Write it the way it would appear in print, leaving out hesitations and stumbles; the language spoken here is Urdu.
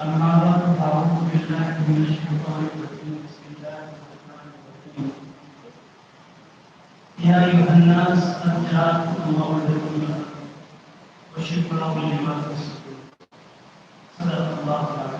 أما بعد فأعوذ بالله من الشيطان الرجيم بسم الله الرحمن الرحيم يا أيها الناس قد جاءتكم موعظة من ربكم وشفاء لما في الصدور صدق الله العظيم